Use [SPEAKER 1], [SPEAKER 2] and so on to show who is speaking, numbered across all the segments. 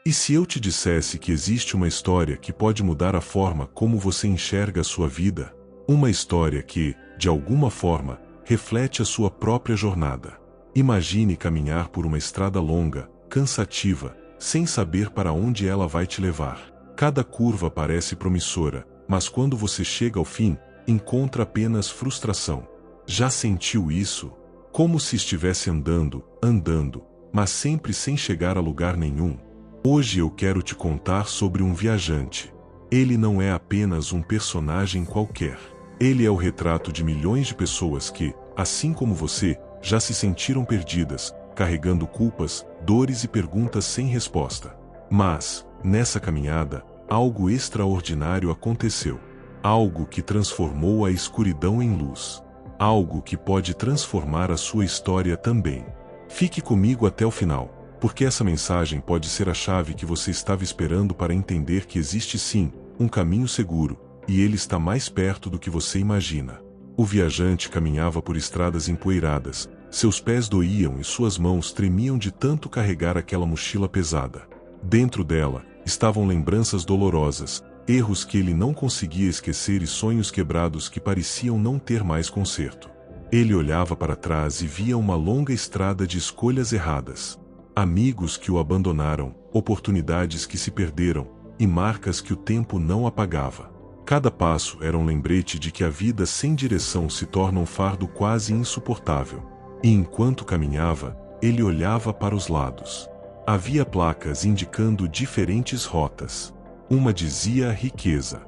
[SPEAKER 1] E se eu te dissesse que existe uma história que pode mudar a forma como você enxerga a sua vida? Uma história que, de alguma forma, reflete a sua própria jornada. Imagine caminhar por uma estrada longa, cansativa, sem saber para onde ela vai te levar. Cada curva parece promissora, mas quando você chega ao fim, encontra apenas frustração. Já sentiu isso? Como se estivesse andando, mas sempre sem chegar a lugar nenhum? Hoje eu quero te contar sobre um viajante. Ele não é apenas um personagem qualquer. Ele é o retrato de milhões de pessoas que, assim como você, já se sentiram perdidas, carregando culpas, dores e perguntas sem resposta. Mas, nessa caminhada, algo extraordinário aconteceu. Algo que transformou a escuridão em luz. Algo que pode transformar a sua história também. Fique comigo até o final, porque essa mensagem pode ser a chave que você estava esperando para entender que existe sim um caminho seguro, e ele está mais perto do que você imagina. O viajante caminhava por estradas empoeiradas, seus pés doíam e suas mãos tremiam de tanto carregar aquela mochila pesada. Dentro dela, estavam lembranças dolorosas, erros que ele não conseguia esquecer e sonhos quebrados que pareciam não ter mais conserto. Ele olhava para trás e via uma longa estrada de escolhas erradas. Amigos que o abandonaram, oportunidades que se perderam, e marcas que o tempo não apagava. Cada passo era um lembrete de que a vida sem direção se torna um fardo quase insuportável. E enquanto caminhava, ele olhava para os lados. Havia placas indicando diferentes rotas. Uma dizia riqueza.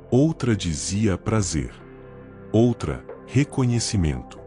[SPEAKER 1] Outra dizia prazer. Outra, reconhecimento.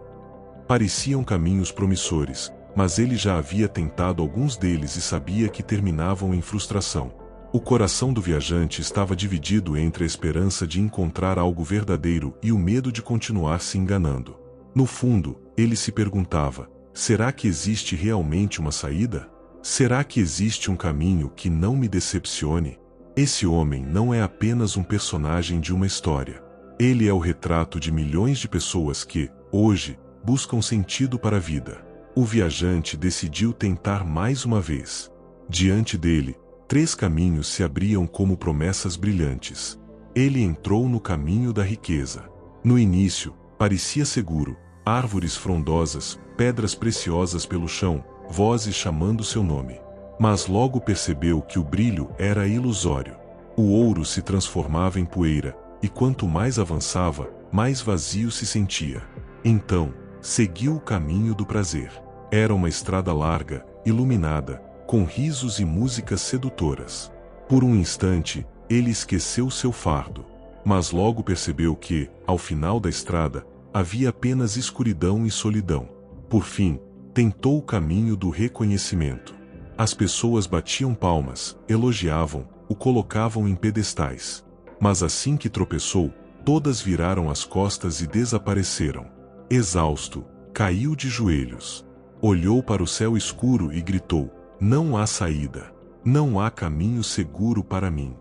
[SPEAKER 1] Pareciam caminhos promissores, mas ele já havia tentado alguns deles e sabia que terminavam em frustração. O coração do viajante estava dividido entre a esperança de encontrar algo verdadeiro e o medo de continuar se enganando. No fundo, ele se perguntava: será que existe realmente uma saída? Será que existe um caminho que não me decepcione? Esse homem não é apenas um personagem de uma história. Ele é o retrato de milhões de pessoas que, hoje, buscam sentido para a vida. O viajante decidiu tentar mais uma vez. Diante dele, 3 caminhos se abriam como promessas brilhantes. Ele entrou no caminho da riqueza. No início, parecia seguro: árvores frondosas, pedras preciosas pelo chão, vozes chamando seu nome. Mas logo percebeu que o brilho era ilusório. O ouro se transformava em poeira, e quanto mais avançava, mais vazio se sentia. Então, seguiu o caminho do prazer. Era uma estrada larga, iluminada, com risos e músicas sedutoras. Por um instante, ele esqueceu seu fardo. Mas logo percebeu que, ao final da estrada, havia apenas escuridão e solidão. Por fim, tentou o caminho do reconhecimento. As pessoas batiam palmas, elogiavam, o colocavam em pedestais. Mas assim que tropeçou, todas viraram as costas e desapareceram. Exausto, caiu de joelhos. Olhou para o céu escuro e gritou: não há saída. Não há caminho seguro para mim.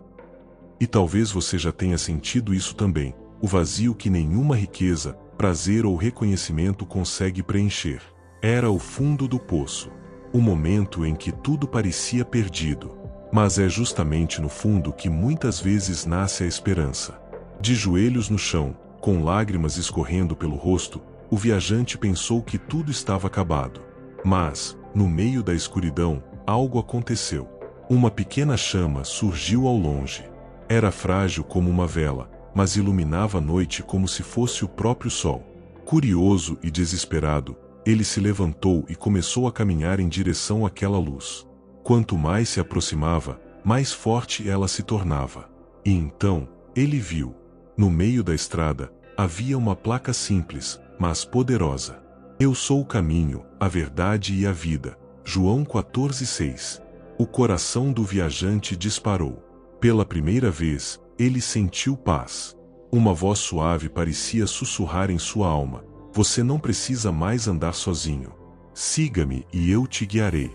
[SPEAKER 1] E talvez você já tenha sentido isso também: o vazio que nenhuma riqueza, prazer ou reconhecimento consegue preencher. Era o fundo do poço. O momento em que tudo parecia perdido. Mas é justamente no fundo que muitas vezes nasce a esperança. De joelhos no chão, com lágrimas escorrendo pelo rosto, o viajante pensou que tudo estava acabado. Mas, no meio da escuridão, algo aconteceu. Uma pequena chama surgiu ao longe. Era frágil como uma vela, mas iluminava a noite como se fosse o próprio sol. Curioso e desesperado, ele se levantou e começou a caminhar em direção àquela luz. Quanto mais se aproximava, mais forte ela se tornava. E então, ele viu. No meio da estrada, havia uma placa simples, mas poderosa. Eu sou o caminho, a verdade e a vida. João 14:6. O coração do viajante disparou. Pela primeira vez, ele sentiu paz. Uma voz suave parecia sussurrar em sua alma: você não precisa mais andar sozinho. Siga-me e eu te guiarei.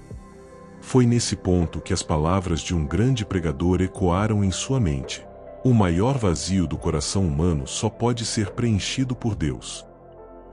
[SPEAKER 1] Foi nesse ponto que as palavras de um grande pregador ecoaram em sua mente. O maior vazio do coração humano só pode ser preenchido por Deus.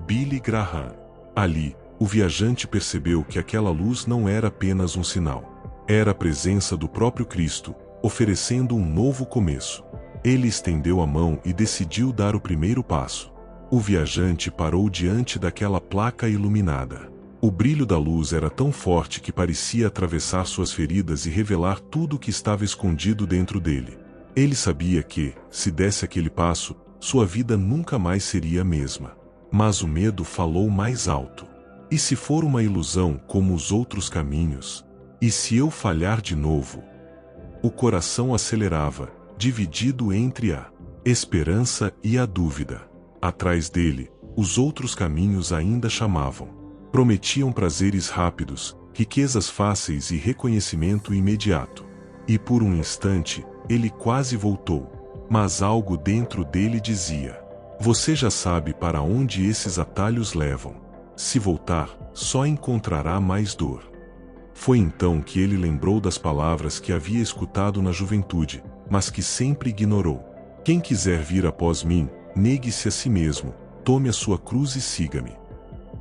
[SPEAKER 1] Billy Graham. Ali, o viajante percebeu que aquela luz não era apenas um sinal. Era a presença do próprio Cristo, oferecendo um novo começo. Ele estendeu a mão e decidiu dar o primeiro passo. O viajante parou diante daquela placa iluminada. O brilho da luz era tão forte que parecia atravessar suas feridas e revelar tudo o que estava escondido dentro dele. Ele sabia que, se desse aquele passo, sua vida nunca mais seria a mesma. Mas o medo falou mais alto. E se for uma ilusão como os outros caminhos? E se eu falhar de novo? O coração acelerava, dividido entre a esperança e a dúvida. Atrás dele, os outros caminhos ainda chamavam. Prometiam prazeres rápidos, riquezas fáceis e reconhecimento imediato. E por um instante, ele quase voltou. Mas algo dentro dele dizia: você já sabe para onde esses atalhos levam. Se voltar, só encontrará mais dor. Foi então que ele lembrou das palavras que havia escutado na juventude, mas que sempre ignorou. Quem quiser vir após mim, negue-se a si mesmo, tome a sua cruz e siga-me.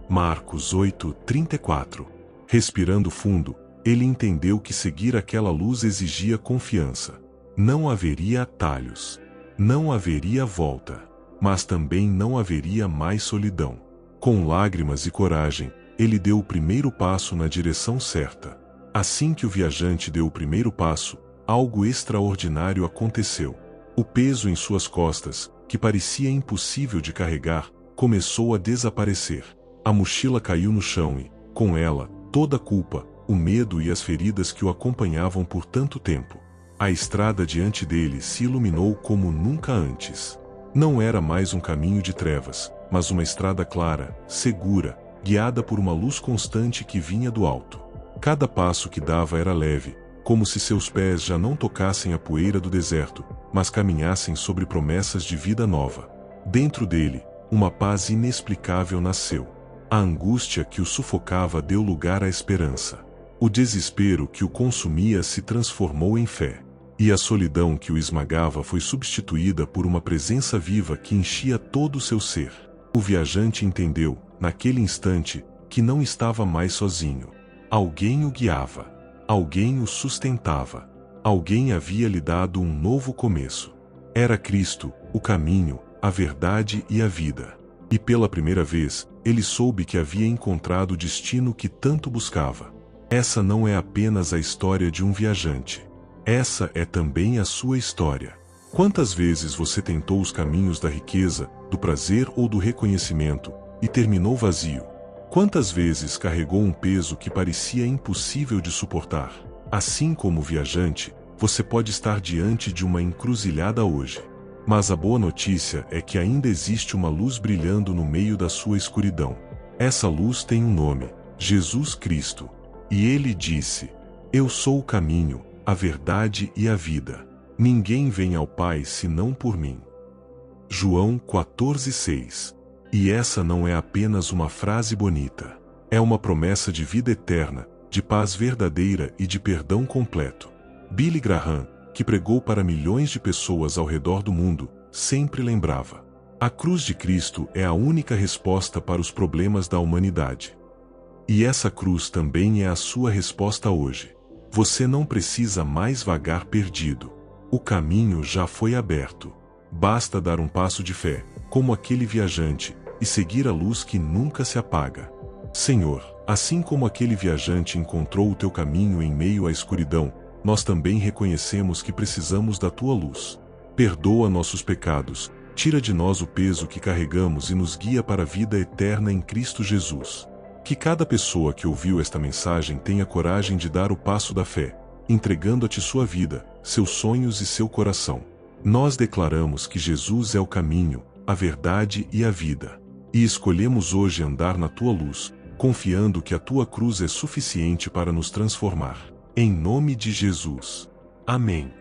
[SPEAKER 1] Marcos 8:34. Respirando fundo, ele entendeu que seguir aquela luz exigia confiança. Não haveria atalhos. Não haveria volta. Mas também não haveria mais solidão. Com lágrimas e coragem, ele deu o primeiro passo na direção certa. Assim que o viajante deu o primeiro passo, algo extraordinário aconteceu. O peso em suas costas, que parecia impossível de carregar, começou a desaparecer. A mochila caiu no chão e, com ela, toda a culpa, o medo e as feridas que o acompanhavam por tanto tempo. A estrada diante dele se iluminou como nunca antes. Não era mais um caminho de trevas, mas uma estrada clara, segura, guiada por uma luz constante que vinha do alto. Cada passo que dava era leve, como se seus pés já não tocassem a poeira do deserto, mas caminhassem sobre promessas de vida nova. Dentro dele, uma paz inexplicável nasceu. A angústia que o sufocava deu lugar à esperança. O desespero que o consumia se transformou em fé. E a solidão que o esmagava foi substituída por uma presença viva que enchia todo o seu ser. O viajante entendeu, naquele instante, que não estava mais sozinho. Alguém o guiava. Alguém o sustentava. Alguém havia lhe dado um novo começo. Era Cristo, o caminho, a verdade e a vida. E pela primeira vez, ele soube que havia encontrado o destino que tanto buscava. Essa não é apenas a história de um viajante. Essa é também a sua história. Quantas vezes você tentou os caminhos da riqueza, do prazer ou do reconhecimento, e terminou vazio? Quantas vezes carregou um peso que parecia impossível de suportar? Assim como o viajante, você pode estar diante de uma encruzilhada hoje. Mas a boa notícia é que ainda existe uma luz brilhando no meio da sua escuridão. Essa luz tem um nome: Jesus Cristo. E ele disse: eu sou o caminho, a verdade e a vida. Ninguém vem ao Pai senão por mim. João 14:6. E essa não é apenas uma frase bonita. É uma promessa de vida eterna, de paz verdadeira e de perdão completo. Billy Graham, que pregou para milhões de pessoas ao redor do mundo, sempre lembrava: a cruz de Cristo é a única resposta para os problemas da humanidade. E essa cruz também é a sua resposta hoje. Você não precisa mais vagar perdido. O caminho já foi aberto. Basta dar um passo de fé, como aquele viajante, e seguir a luz que nunca se apaga. Senhor, assim como aquele viajante encontrou o teu caminho em meio à escuridão, nós também reconhecemos que precisamos da tua luz. Perdoa nossos pecados, tira de nós o peso que carregamos e nos guia para a vida eterna em Cristo Jesus. Que cada pessoa que ouviu esta mensagem tenha coragem de dar o passo da fé, entregando a ti sua vida, seus sonhos e seu coração. Nós declaramos que Jesus é o caminho, a verdade e a vida. E escolhemos hoje andar na tua luz, confiando que a tua cruz é suficiente para nos transformar. Em nome de Jesus. Amém.